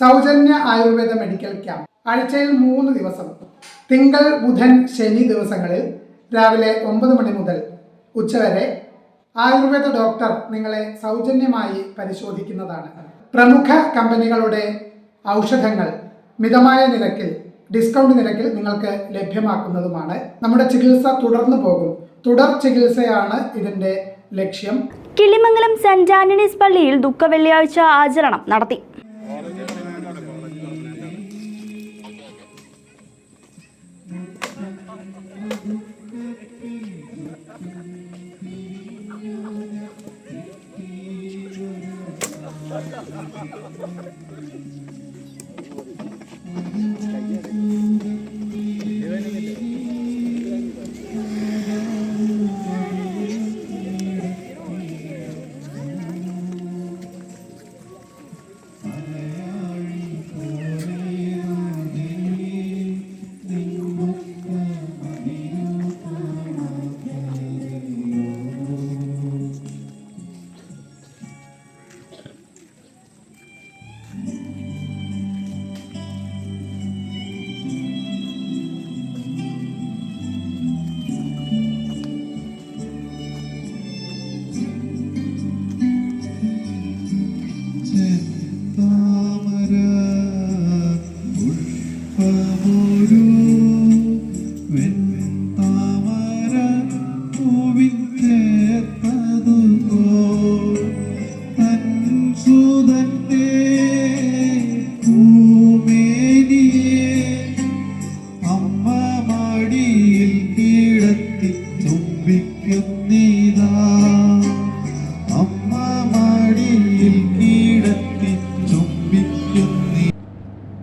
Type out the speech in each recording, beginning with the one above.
സൗജന്യ Ayurveda medical camp ആഴ്ചയിൽ 3 ദിവസം തിങ്കൾ, ബുധൻ, ശനി ദിവസങ്ങളിൽ രാവിലെ 9 മണി മുതൽ ഉച്ചവരെ ആയുർവേദ ഡോക്ടർ നിങ്ങളെ സൗജന്യമായി പരിശോധിക്കുന്നതാണ്. പ്രമുഖ കമ്പനികളുടെ ഔഷധങ്ങൾ മിതമായ നിരക്കിൽ, ഡിസ്കൗണ്ട് നിരക്കിൽ നിങ്ങൾക്ക് ലഭ്യമാക്കുന്നതുമാണ്. നമ്മുടെ ചികിത്സ തുടർന്നു പോകും. തുടർ ചികിത്സയാണ് ഇതിന്റെ ലക്ഷ്യം. കിളിമംഗലം സെന്റ് ആന്റണീസ് പള്ളിയിൽ ദുഃഖവെള്ളിയാഴ്ച ആചരണം നടത്തി.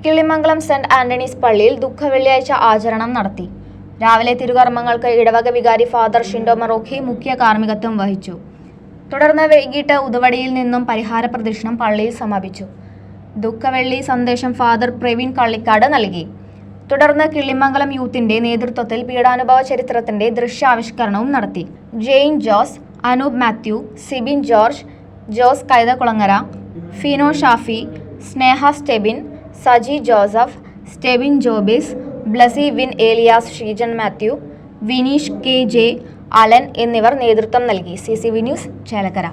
കിളിമംഗലം സെന്റ് ആന്റണീസ് പള്ളിയിൽ ദുഃഖവെള്ളിയാഴ്ച ആചരണം നടത്തി. രാവിലെ തിരുകർമ്മങ്ങൾക്ക് ഇടവക വികാരി ഫാദർ ഷിൻഡോ മറോഖി മുഖ്യ കാർമ്മികത്വം വഹിച്ചു. തുടർന്ന് വൈകിട്ട് ഉദവടിയിൽ നിന്നും പരിഹാര പ്രദക്ഷിണം പള്ളിയിൽ സമാപിച്ചു. ദുഃഖവെള്ളി സന്ദേശം ഫാദർ പ്രവീൺ കള്ളിക്കാട് നൽകി. തുടർന്ന് കിളിമംഗലം യൂത്തിന്റെ നേതൃത്വത്തിൽ പീഡാനുഭവ ചരിത്രത്തിന്റെ ദൃശ്യാവിഷ്കരണവും നടത്തി. ജെയിൻ ജോസ്, അനൂപ് മാത്യു, സിബിൻ ജോർജ്, ജോസ് കൈതകുളങ്ങര, ഫിനോ ഷാഫി, സ്നേഹ സ്റ്റെബിൻ, സജി ജോസഫ്, സ്റ്റെബിൻ ജോബിസ്, ബ്ലസി വിൻ ഏലിയാസ്, ഷീജൻ മാത്യു, വിനീഷ് കെ ജെ, അലൻ എന്നിവർ നേതൃത്വം നൽകി. CCV news, Chelakkara.